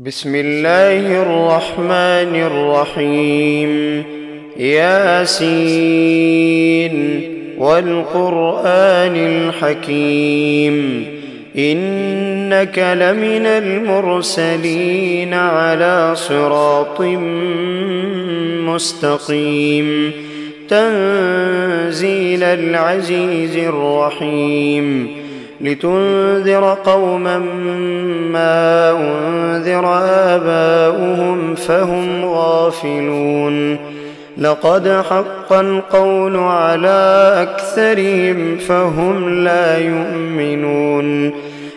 بسم الله الرحمن الرحيم. ياسين والقرآن الحكيم إنك لمن المرسلين على صراط مستقيم تنزيل العزيز الرحيم لتنذر قوما ما أنذر آباؤهم فهم غافلون لقد حق القول على أكثرهم فهم لا يؤمنون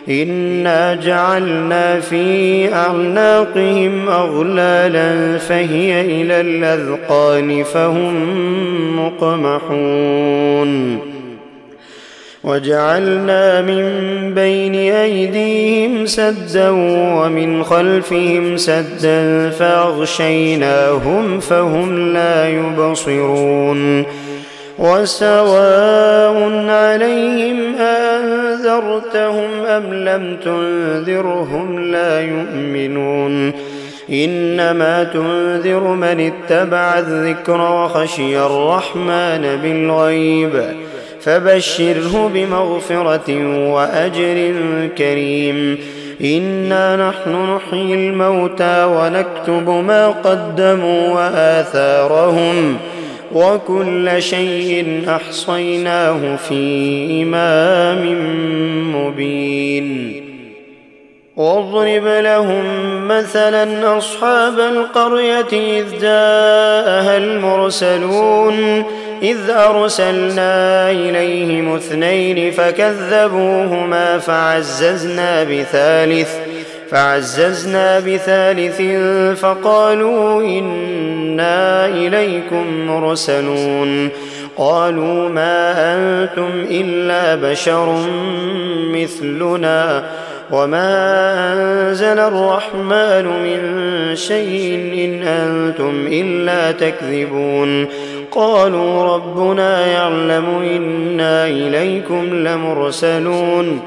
إنا جعلنا في أعناقهم أغلالا فهي إلى الأذقان فهم مقمحون وجعلنا من بين أيديهم سدا ومن خلفهم سدا فأغشيناهم فهم لا يبصرون وسواء عليهم أنذرتهم أم لم تنذرهم لا يؤمنون إنما تنذر من اتبع الذكر وخشي الرحمن بالغيب فبشره بمغفرة وأجر كريم إنا نحن نحيي الموتى ونكتب ما قدموا وآثارهم وكل شيء أحصيناه في إمام مبين واضرب لهم مثلا أصحاب القرية إذ جاءها المرسلون إذ أرسلنا إليهم اثنين فكذبوهما فعززنا بثالث فقالوا إنا إليكم مرسلون قالوا ما أنتم إلا بشر مثلنا وما أنزل الرحمن من شيء إن أنتم إلا تكذبون قالوا ربنا يعلم إنا إليكم لمرسلون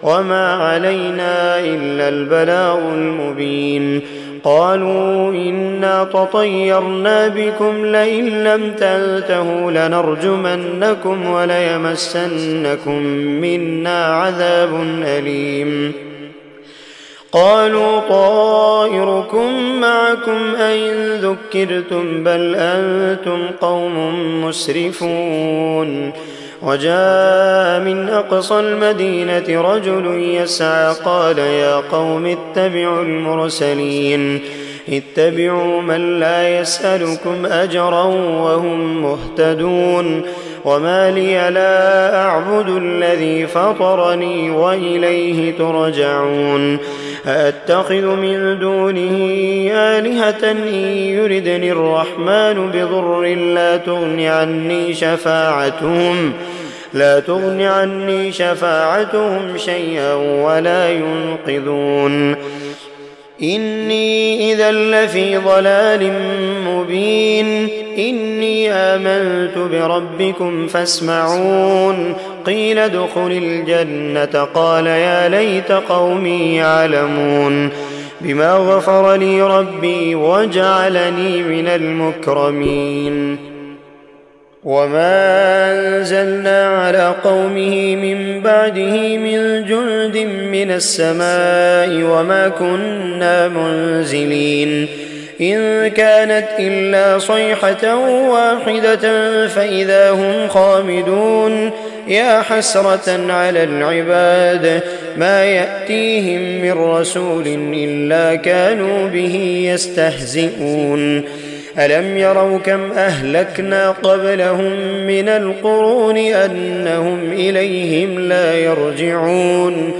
وما علينا إلا البلاغ المبين قالوا إنا تطيرنا بكم لئن لم تنتهوا لنرجمنكم وليمسنكم منا عذاب أليم قالوا طائركم معكم أئن ذكرتم بل أنتم قوم مسرفون وجاء من أقصى المدينة رجل يسعى قال يا قوم اتبعوا المرسلين اتبعوا من لا يسألكم أجرا وهم مهتدون وما لي لا أعبد الذي فطرني وإليه ترجعون أأتخذ من دونه آلهة إن يردني الرحمن بضر لا تغن عني شفاعتهم شيئا ولا ينقذون إني إذا لفي ضلال مبين إني آمنت بربكم فاسمعون قيل ادخل الجنة قال يا ليت قومي يعلمون بما غفر لي ربي وجعلني من المكرمين وما أنزلنا على قومه من بعده من جند من السماء وما كنا منزلين إن كانت إلا صيحة واحدة فإذا هم خامدون يا حسرة على العباد ما يأتيهم من رسول إلا كانوا به يستهزئون ألم يروا كم أهلكنا قبلهم من القرون أنهم إليهم لا يرجعون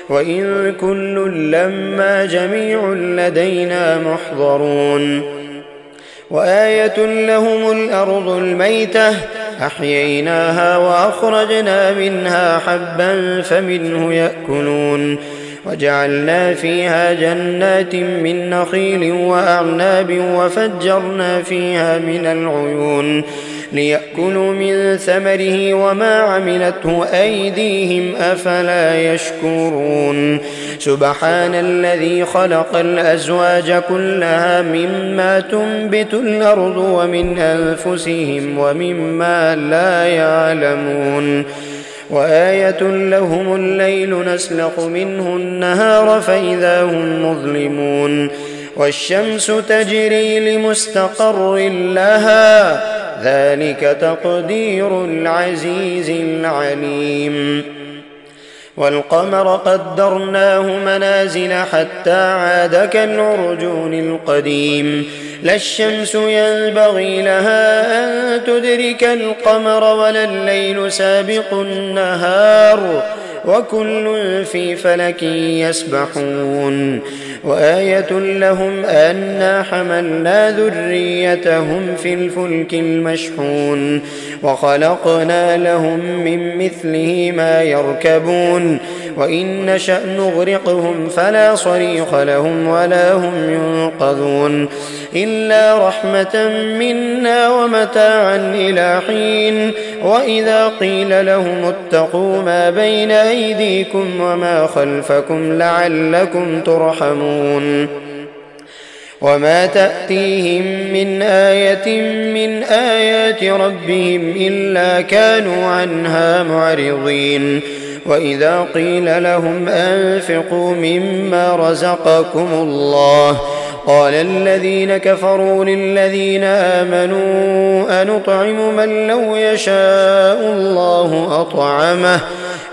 وإن كل لما جميع لدينا محضرون وآية لهم الأرض الميتة أحييناها وأخرجنا منها حبا فمنه يأكلون وجعلنا فيها جنات من نخيل وأعناب وفجرنا فيها من العيون ليأكلوا من ثمره وما عملته أيديهم أفلا يشكرون سبحان الذي خلق الأزواج كلها مما تنبت الأرض ومن أنفسهم ومما لا يعلمون وآية لهم الليل نسلخ منه النهار فإذا هم مظلمون والشمس تجري لمستقر لها ذلك تقدير العزيز العليم والقمر قدرناه منازل حتى عاد كالعرجون القديم لا الشمس ينبغي لها أن تدرك القمر ولا الليل سابق النهار وكل في فلك يسبحون وآية لهم أنا حملنا ذريتهم في الفلك المشحون وخلقنا لهم من مثله ما يركبون وإن نشأ نغرقهم فلا صريخ لهم ولا هم ينقذون إلا رحمة منا ومتاعا إلى حين وإذا قيل لهم اتقوا ما بين أيديكم وما خلفكم لعلكم ترحمون وما تأتيهم من آية من آيات ربهم إلا كانوا عنها معرضين وإذا قيل لهم أنفقوا مما رزقكم الله قال الذين كفروا للذين آمنوا أنطعم من لو يشاء الله أطعمه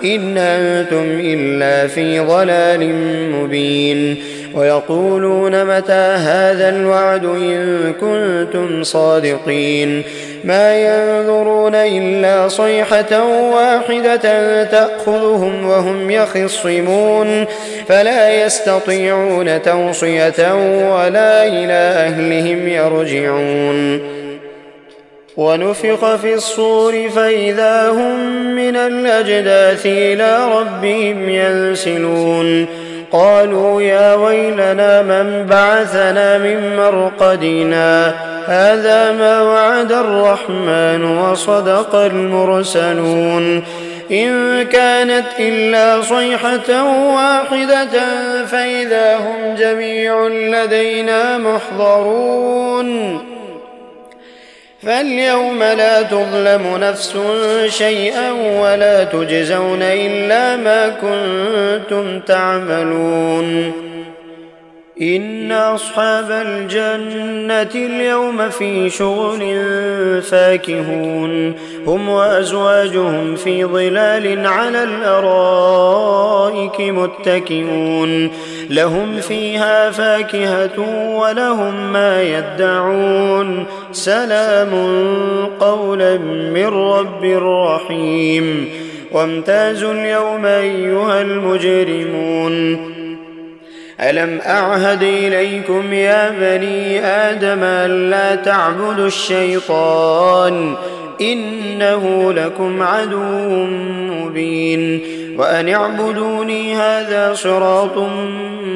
إن أنتم إلا في ضلال مبين ويقولون متى هذا الوعد إن كنتم صادقين ما ينظرون إلا صيحة واحدة تأخذهم وهم يخصمون فلا يستطيعون توصية ولا إلى أهلهم يرجعون ونفخ في الصور فإذا هم من الأجداث إلى ربهم ينسلون قالوا يا ويلنا من بعثنا من مرقدنا هذا ما وعد الرحمن وصدق المرسلون إن كانت إلا صيحة واحدة فإذا هم جميع لدينا محضرون فاليوم لا تظلم نفس شيئا ولا تجزون إلا ما كنتم تعملون إن أصحاب الجنة اليوم في شغل فاكهون هم وأزواجهم في ظلال على الأرائك متكئون لهم فيها فاكهة ولهم ما يدعون سلام قولا من رب رحيم وامتازوا اليوم أيها المجرمون ألم أعهد إليكم يا بني آدم ألا تعبدوا الشيطان إنه لكم عدو مبين وأن اعبدوني هذا صراط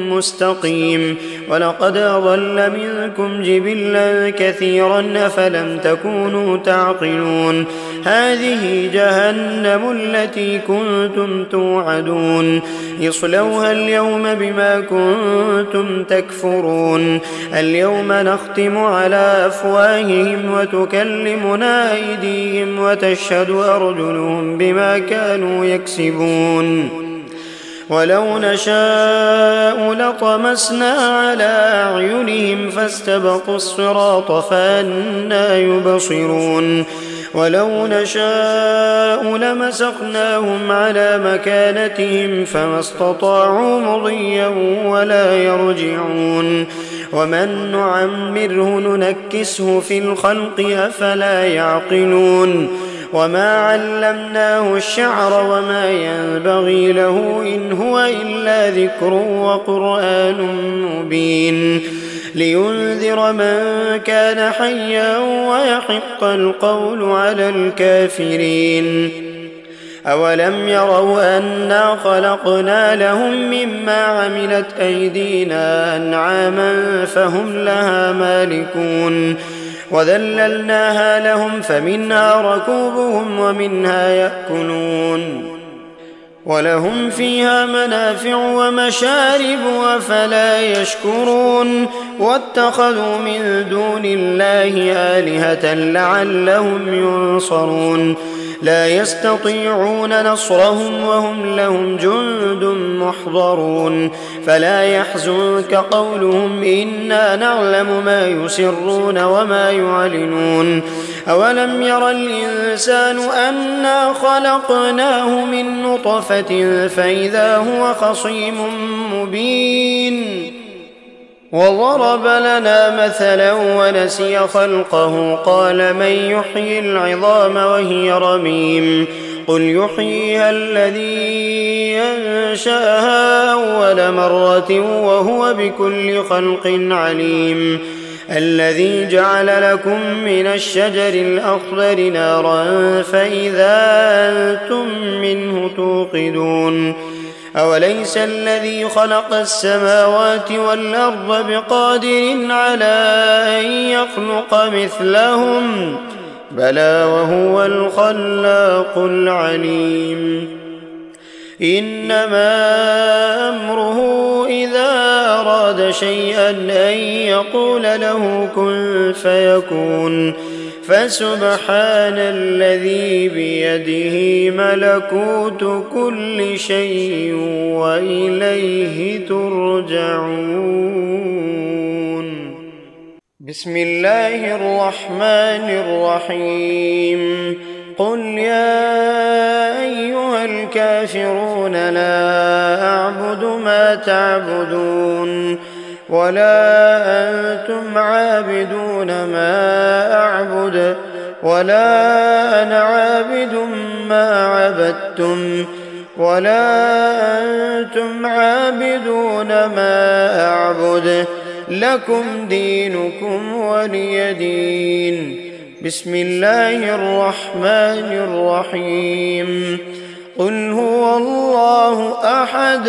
مستقيم ولقد أضل منكم جبلا كثيرا أفلم تكونوا تعقلون هذه جهنم التي كنتم توعدون اصلوها اليوم بما كنتم تكفرون اليوم نختم على أفواههم وتكلمنا أيديهم وتشهد أرجلهم بما كانوا يكسبون ولو نشاء لطمسنا على أعينهم فاستبقوا الصراط فأنى يبصرون ولو نشاء لمسخناهم على مكانتهم فما استطاعوا مضيا ولا يرجعون ومن نعمره ننكسه في الخلق أفلا يعقلون وما علمناه الشعر وما ينبغي له إن هو إلا ذكر وقرآن مبين لينذر من كان حيا ويحق القول على الكافرين أولم يروا أنا خلقنا لهم مما عملت أيدينا أنعاما فهم لها مالكون وذللناها لهم فمنها ركوبهم ومنها يأكلون ولهم فيها منافع ومشارب أفلا يشكرون واتخذوا من دون الله آلهة لعلهم ينصرون لا يستطيعون نصرهم وهم لهم جند محضرون فلا يحزنك قولهم إنا نعلم ما يسرون وما يعلنون أولم ير الإنسان أنا خلقناه من نطفة فإذا هو خصيم مبين وضرب لنا مثلا ونسي خلقه قال من يحيي العظام وهي رميم قل يحييها الذي أنشأها أول مرة وهو بكل خلق عليم الذي جعل لكم من الشجر الأخضر نارا فإذا أنتم منه توقدون أوليس الذي خلق السماوات والأرض بقادر على أن يخلق مثلهم بلى وهو الخلاق العليم إنما أمره إذا أراد شيئا أن يقول له كن فيكون فسبحان الذي بيده ملكوت كل شيء وإليه ترجعون بسم الله الرحمن الرحيم قل يا أيها الكافرون لا أعبد ما تعبدون ولا أنتم عابدون ما أعبد ولا أنا عابد ما عبدتم ولا أنتم عابدون ما أعبد لكم دينكم ولي دين بسم الله الرحمن الرحيم قل هو الله أحد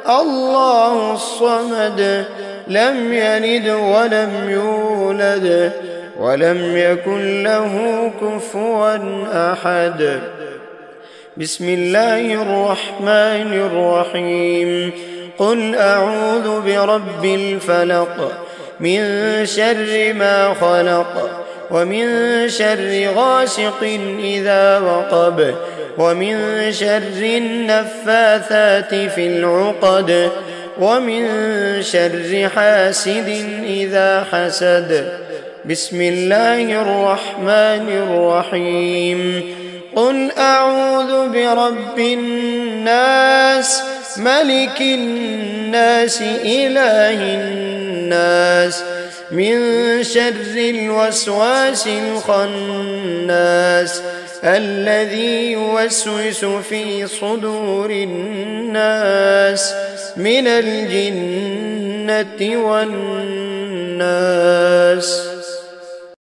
الله الصمد لم يلد ولم يولد ولم يكن له كفوا أحد بسم الله الرحمن الرحيم قل أعوذ برب الفلق من شر ما خلق ومن شر غاسق إذا وقب ومن شر النفاثات في العقد ومن شر حاسد إذا حسد بسم الله الرحمن الرحيم قل أعوذ برب الناس ملك الناس إله الناس من شر الوسواس الخناس الذي يوسوس في صدور الناس من الجنة والناس